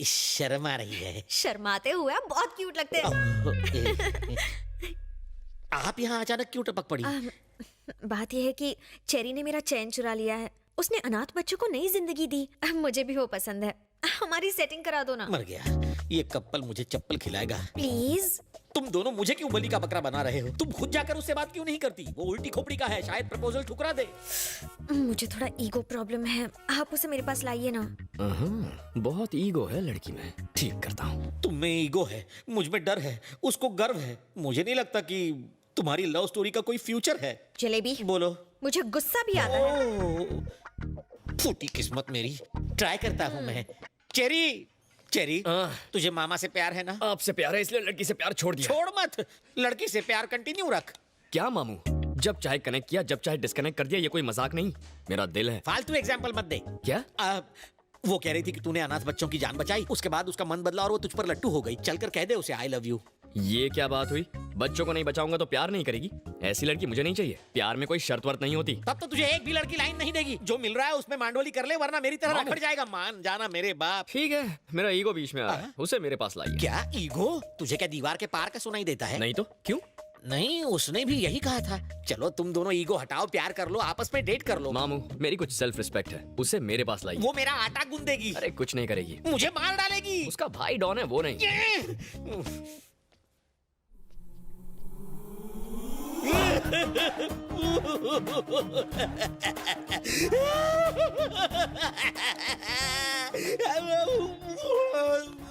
शर्म आ रही है। शर्माते हुए आप बहुत क्यूट लगते हैं। आप यहाँ अचानक क्यों टपक पड़ी? बात यह है कि चेरी ने मेरा चैन चुरा लिया है। उसने अनाथ बच्चों को नई जिंदगी दी। मुझे भी वो पसंद है। हमारी सेटिंग करा दो ना। मर गया, ये कपल मुझे चप्पल खिलाएगा। प्लीज। तुम दोनों मुझे क्यों बलि का बकरा बना रहे हो? तुम खुद जाकर उससे बात क्यों नहीं करती? वो उल्टी खोपड़ी का है, शायद प्रपोजल ठुकरा दे। मुझे थोड़ा ईगो प्रॉब्लम है, आप उसे मेरे पास लाइए ना। बहुत ईगो है लड़की में, ठीक करता हूँ। तुम में ईगो है, मुझ में डर है, उसको गर्व है। मुझे नहीं लगता कि तुम्हारी लव स्टोरी का कोई फ्यूचर है। जलेबी बोलो। मुझे गुस्सा भी आता है। फूटी किस्मत मेरी, ट्राई करता हूँ मैं। चेरी, चेरी, तुझे मामा से प्यार है ना? आपसे प्यार है इसलिए लड़की से प्यार छोड़ दिया। छोड़ मत, लड़की से प्यार कंटिन्यू रख। क्या मामू, जब चाहे कनेक्ट किया, जब चाहे डिस्कनेक्ट कर दिया, ये कोई मजाक नहीं। मेरा दिल है। फालतू एग्जाम्पल मत दे। क्या? वो कह रही थी कि तूने अनाथ बच्चों की जान बचाई, उसके बाद उसका मन बदला और वो तुझ पर लट्टू हो गई। चलकर कह दे उसे आई लव यू। ये क्या बात हुई? बच्चों को नहीं बचाऊंगा तो प्यार नहीं करेगी? ऐसी लड़की मुझे नहीं चाहिए। प्यार में कोई शर्त वर्त नहीं होती। तब तो तुझे एक भी लड़की लाइन नहीं देगी। जो मिल रहा है उसमें मांडोली कर ले, वरना मेरी तरह रखड़ जाएगा। मान जाना मेरे बाप। ठीक है, मेरा ईगो बीच में आ रहा है, उसे मेरे पास लाइए। क्या ईगो? तुझे क्या दीवार के पार का सुनाई देता है? नहीं तो क्यों? नहीं, उसने भी यही कहा था। चलो तुम दोनों ईगो हटाओ, प्यार कर लो, आपस में डेट कर लो। मामू, मेरी कुछ सेल्फ रिस्पेक्ट है, उसे मेरे पास लाइए। वो मेरा आटा गूंदेगी। अरे कुछ नहीं करेगी, मुझे मार डालेगी। उसका भाई डॉन है, वो नहीं।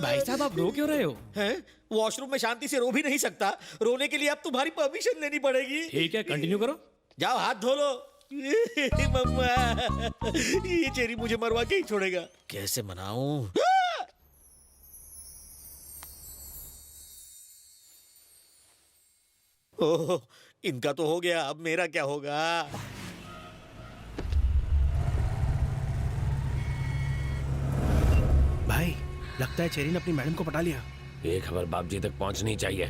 भाई साहब आप रो क्यों रहे हो? हैं? वॉशरूम में शांति से रो भी नहीं सकता। रोने के लिए अब तुम्हारी परमिशन लेनी पड़ेगी। ठीक है, कंटिन्यू करो। जाओ हाथ धो लो। मम्मा, ये चेरी मुझे मरवा के ही छोड़ेगा। कैसे मनाऊं? ओह, इनका तो हो गया, अब मेरा क्या होगा? भाई, लगता है चेरी ने अपनी मैडम को पटा लिया। ये खबर बाप जी तक पहुंचनी चाहिए।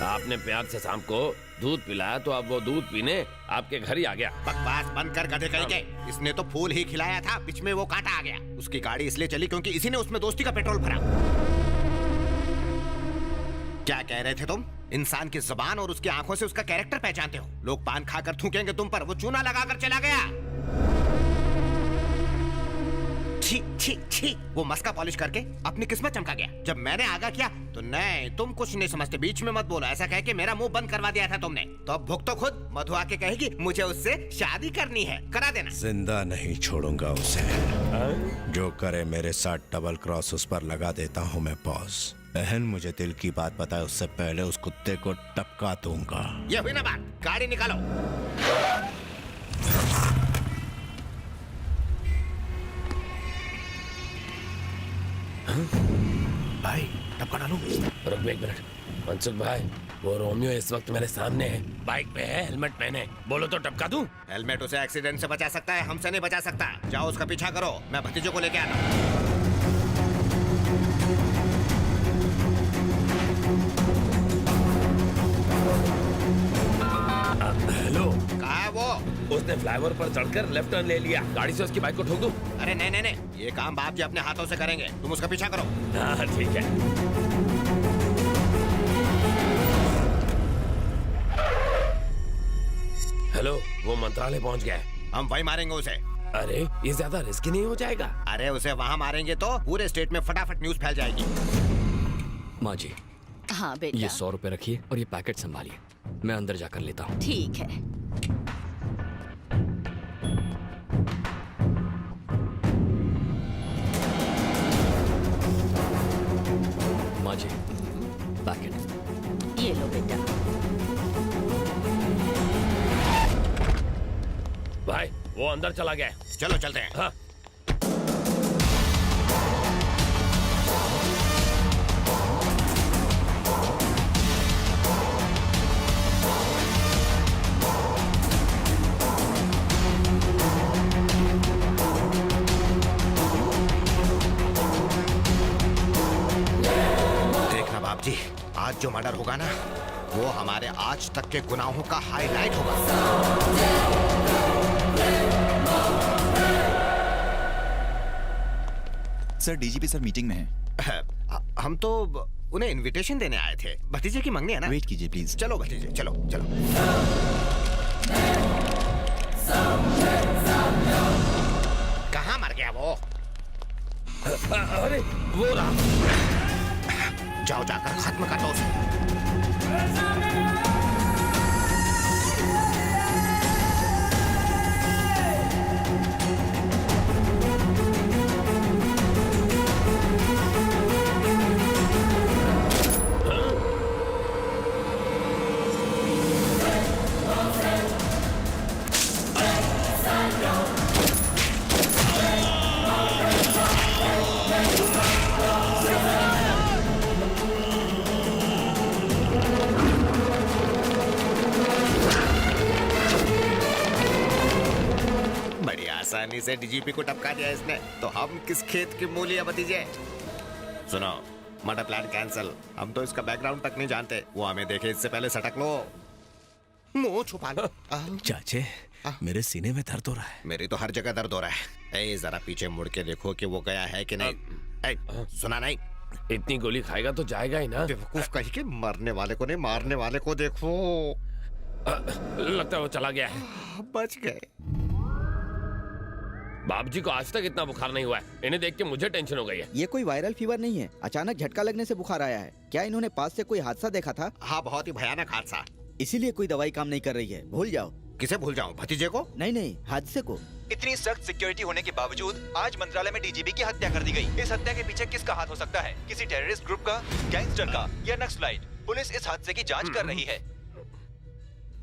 आपने प्यार से शाम को दूध पिलाया तो अब वो दूध पीने आपके घर ही आ गया। बकवास बंद कर गधे कहीं के। इसने तो फूल ही खिलाया था, बीच में वो कांटा आ गया। उसकी गाड़ी इसलिए चली क्योंकि इसी ने उसमें दोस्ती का पेट्रोल भरा। क्या कह रहे थे तुम? इंसान की जुबान और उसकी आंखों से उसका कैरेक्टर पहचानते हो। लोग पान खाकर थूकेंगे तुम पर, वो चूना लगाकर चला गया। छी छी छी, वो मस्का पॉलिश करके अपनी किस्मत चमका गया। जब मैंने आगा किया तो नहीं, तुम कुछ नहीं समझते, बीच में मत बोलो, ऐसा कह के मेरा मुंह बंद करवा दिया था तुमने। तो अब भुगतो खुद। मधु आके कहेगी मुझे उससे शादी करनी है, करा देना। जिंदा नहीं छोड़ूंगा उसे। जो करे मेरे साथ डबल क्रॉस उस पर लगा देता हूँ मैं पॉज। बहन मुझे दिल की बात बताए उससे पहले उस कुत्ते को टपका दूंगा। ये हुई ना बात, गाड़ी निकालो। भाई, टपका डालो। रुक एक मिनट। मनसुख भाई, वो रोमियो इस वक्त मेरे सामने है, बाइक पे है, हेलमेट पहने। बोलो तो टपका दूं? हेलमेट उसे एक्सीडेंट से बचा सकता है, हमसे नहीं बचा सकता। जाओ उसका पीछा करो, मैं भतीजों को लेके आता हूँ। हेलो, कहाँ है वो? उसने फ्लाईओवर पर चढ़कर लेफ्ट टर्न ले लिया। गाड़ी से उसकी बाइक को ठोक दूं? अरे नहीं नहीं नहीं, ये काम बाप जी अपने हाथों से करेंगे, तुम उसका पीछा करो। हाँ ठीक है। हेलो, वो मंत्रालय पहुंच गया है। हम वही मारेंगे उसे। अरे ये ज्यादा रिस्की नहीं हो जाएगा? अरे उसे वहाँ मारेंगे तो पूरे स्टेट में फटाफट न्यूज फैल जाएगी। माँ जी, हाँ बेटा, ये 100 रुपए रखिए और ये पैकेट संभालिए, मैं अंदर जाकर लेता हूँ। ठीक है। माँ जी, पैकेट। ये लो बेटा। भाई वो अंदर चला गया है। चलो चलते हैं। हाँ। देखना बाप जी, आज जो मर्डर होगा ना, वो हमारे आज तक के गुनाहों का हाईलाइट होगा। सर डीजीपी सर मीटिंग में हैं। हम तो उन्हें इनविटेशन देने आए थे। भतीजे की मंगनी है ना? वेट कीजिए प्लीज। चलो भतीजे, चलो चलो। कहाँ मर गया वो? अरे वो रहा। जाओ जाकर खत्म कर दो उसे। आसानी से डीजीपी को टपका दिया इसने, तो हम किस खेत की मूली है भतीजे? सुनो, मर्डर प्लान कैंसिल। हम तो इसका बैकग्राउंड तक नहीं जानते। वो हमें देखे इससे पहले सटक लो। मुंह छुपा लो। चाचे, मेरे सीने में दर्द हो रहा है। मेरी तो हर जगह दर्द हो रहा है। ए, जरा पीछे मुड़ के देखो कि वो गया है कि नहीं। ए, सुना नहीं? इतनी गोली खाएगा तो जाएगा ही ना। बेवकूफ कहीं के, मरने वाले को नहीं मारने वाले को देखो। लगता है वो चला गया है। बच गए। बाप जी को आज तक इतना बुखार नहीं हुआ है। इन्हें देख के मुझे टेंशन हो गई है। ये कोई वायरल फीवर नहीं है, अचानक झटका लगने से बुखार आया है। क्या इन्होंने पास से कोई हादसा देखा था? हाँ, बहुत ही भयानक हादसा। इसीलिए कोई दवाई काम नहीं कर रही है। भूल जाओ। किसे भूल जाऊं? भतीजे को? नहीं नहीं, हादसे को। इतनी सख्त सिक्योरिटी होने के बावजूद आज मंत्रालय में डीजीपी की हत्या कर दी गई। इस हत्या के पीछे किसका हाथ हो सकता है? किसी टेररिस्ट ग्रुप का, गैंगस्टर का या नक्सलाइट? पुलिस इस हादसे की जांच कर रही है।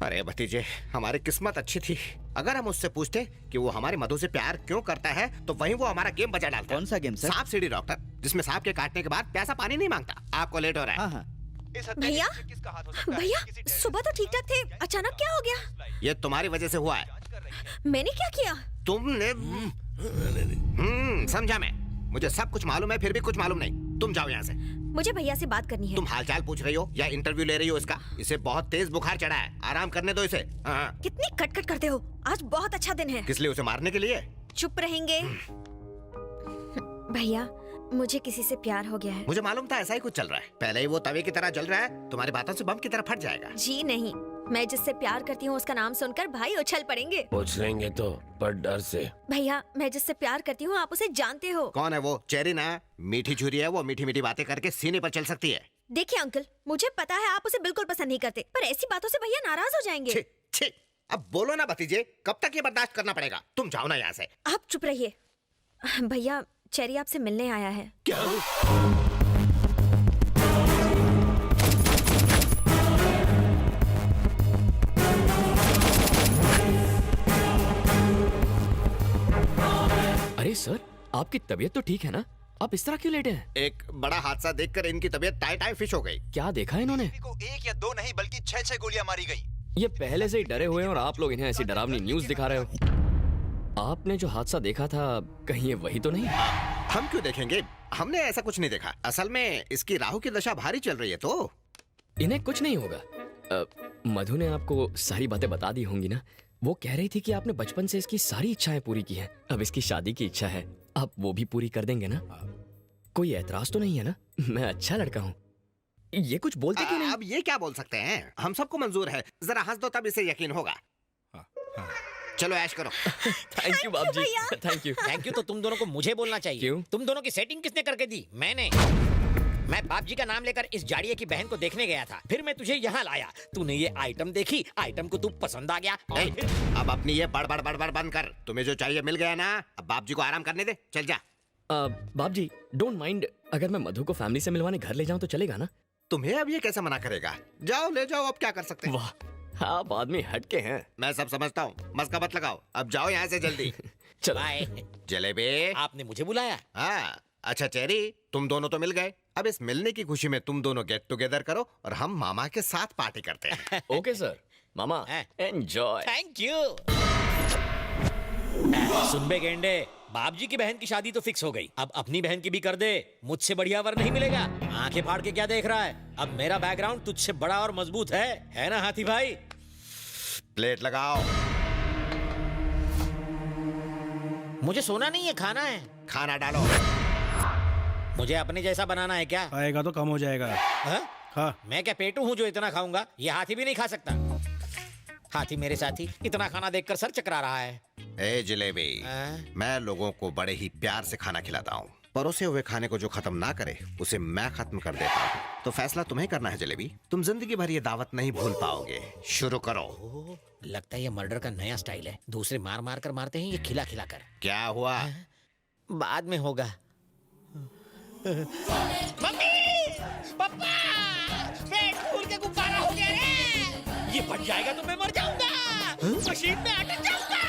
अरे भतीजे, हमारी किस्मत अच्छी थी। अगर हम उससे पूछते कि वो हमारे मधु से प्यार क्यों करता है, तो वहीं वो हमारा गेम बजा डालता। कौन सा गेम सर? सांप सीढ़ी डॉक्टर, जिसमें सांप के काटने के बाद प्यासा पानी नहीं मांगता। आपको लेट हो रहा है। हाँ हाँ। भैया, भैया सुबह तो ठीक ठाक थे, अचानक क्या हो गया? ये तुम्हारी वजह से हुआ है। मैंने क्या किया? तुमने समझा मैं। मुझे सब कुछ मालूम है, फिर भी कुछ मालूम नहीं। तुम जाओ यहाँ से। मुझे भैया से बात करनी है। तुम हालचाल पूछ रही हो या इंटरव्यू ले रही हो इसका? इसे बहुत तेज बुखार चढ़ा है, आराम करने दो इसे। हाँ। कितनी कटकट करते हो। आज बहुत अच्छा दिन है। किस लिए? उसे मारने के लिए? चुप रहेंगे? भैया, मुझे किसी से प्यार हो गया है। मुझे मालूम था ऐसा ही कुछ चल रहा है। पहले ही वो तवे की तरह जल रहा है, तुम्हारी बातों से बम की तरह फट जाएगा। जी नहीं, मैं जिससे प्यार करती हूँ उसका नाम सुनकर भाई उछल पड़ेंगे। उछलेंगे तो, पर डर से। भैया, मैं जिससे प्यार करती हूँ आप उसे जानते हो। कौन है वो? चेरी ना? मीठी छुरी है वो, मीठी मीठी बातें करके सीने पर चल सकती है। देखिए अंकल, मुझे पता है आप उसे बिल्कुल पसंद नहीं करते, पर ऐसी बातों से भैया नाराज हो जाएंगे। छी, छी, अब बोलो ना भतीजे, कब तक ये बर्दाश्त करना पड़ेगा? तुम जाओ ना यहाँ से। आप चुप रहिए। भैया, चेरी आपसे मिलने आया है। क्या? अरे सर, आपकी तबीयत तो ठीक है ना? आप इस तरह क्यों लेटे हैं? एक बड़ा हादसा देखकर इनकी तबीयत टाई टाई फिश हो गई। क्या देखा इन्होंने? को 1 या 2 नहीं बल्कि 6 गोलियां मारी गई। ये पहले से ही डरे हुए हैं और आप लोग इन्हें ऐसी डरावनी न्यूज दिखा रहे हो। आपने जो हादसा देखा था, कहीं ये वही तो नहीं? हम क्यों देखेंगे? हमने ऐसा कुछ नहीं देखा। असल में इसकी राहु की दशा भारी चल रही है तो इन्हें कुछ नहीं होगा। मधु ने आपको सारी बातें बता दी होंगी ना? वो कह रही थी कि आपने बचपन से इसकी सारी इच्छाएं पूरी की हैं। अब इसकी शादी की इच्छा है, आप वो भी पूरी कर देंगे ना? कोई ऐतराज तो नहीं है ना? मैं अच्छा लड़का हूँ। ये कुछ बोलते क्यों नहीं? अब ये क्या बोल सकते हैं? हम सबको मंजूर है। जरा हंस दो तब इसे यकीन होगा। चलो ऐश करो। थैंक यू बाप जी, थैंक यू। थैंक यू तो तुम दोनों को मुझे बोलना चाहिए। क्यों? तुम दोनों की सेटिंग किसने करके दी? मैंने। मैं बाप जी का नाम लेकर इस जाड़िये की बहन को देखने गया था, फिर मैं तुझे यहाँ लाया। तूने ये आइटम देखी, आइटम को तू पसंद आ गया। अब अपनी ये बड़बड़ बड़बड़ बंद कर। तुम्हें जो चाहिए मिल गया ना, अब बाप जी को आराम करने दे। चल जा। बाप जी, डोंट माइंड अगर मैं मधु को फैमिली से मिलवाने घर ले जाऊं तो चलेगा ना? तुम्हें अब ये कैसे मना करेगा? जाओ ले जाओ, अब क्या कर सकते हैं? वाह, आप आदमी हटके हैं। मैं सब समझता हूँ, मस्का मत लगाओ। अब जाओ यहाँ से जल्दी। चलो। बाय। जलेबी, आपने मुझे बुलाया? हाँ। अच्छा चेरी, तुम दोनों तो मिल गए। अब इस मिलने की खुशी में तुम दोनों गेट टुगेदर करो और हम मामा के साथ पार्टी करते हैं। Okay sir. मामा, एंजॉय। Thank you. सुन बे गेंडे, बाप जी की बहन की शादी तो फिक्स हो गई, अब अपनी बहन की भी कर दे। मुझसे बढ़िया वर नहीं मिलेगा। आंखें फाड़ के क्या देख रहा है? अब मेरा बैकग्राउंड तुझसे बड़ा और मजबूत है ना हाथी भाई? प्लेट लगाओ। मुझे सोना नहीं है, खाना है। खाना डालो। मुझे अपने जैसा बनाना है क्या? आएगा तो कम हो जाएगा। हाँ? हाँ। मैं क्या पेटू हूँ जो इतना खाऊंगा? ये हाथी भी नहीं खा सकता। हाथी मेरे साथी इतना खाना देखकर सर चकरा रहा है। ए जलेबी, मैं लोगों को बड़े ही प्यार से खाना खिलाता हूँ। परोसे हुए खाने को जो खत्म ना करे उसे मैं खत्म कर देता हूँ। तो फैसला तुम्हें करना है जलेबी। तुम जिंदगी भर ये दावत नहीं भूल पाओगे। शुरू करो। लगता है ये मर्डर का नया स्टाइल है। दूसरे मार मार कर मारते हैं, ये खिला खिला कर। क्या हुआ? बाद में होगा। मम्मी, पापा, पेट फूल के गुब्बारा हो गया रे। ये फट जाएगा तो मैं मर जाऊंगा। मशीन में अटक जाऊंगा।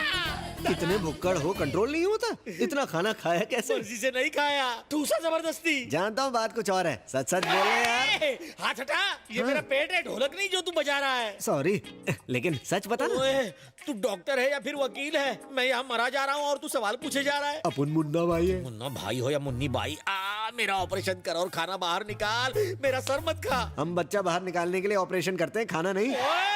इतने भुक्कड़ हो, कंट्रोल नहीं होता? इतना खाना खाया कैसे? मर्जी से नहीं खाया, दूसरा जबरदस्ती। जानता हूँ बात कुछ और है, सच सच बोल रहे यार। हाथ हटा, ये मेरा पेट है, ढोलक नहीं जो तू बजा रहा है। सॉरी, लेकिन सच बता ना। ओए, तू डॉक्टर है या फिर वकील है? मैं यहाँ मरा जा रहा हूँ और तू सवाल पूछे जा रहा है। अपन मुन्ना भाई है। मुन्ना भाई हो या मुन्नी बाई, मेरा ऑपरेशन कर और खाना बाहर निकाल। मेरा सर मत खा। हम बच्चा बाहर निकालने के लिए ऑपरेशन करते हैं, खाना नहीं। ओए,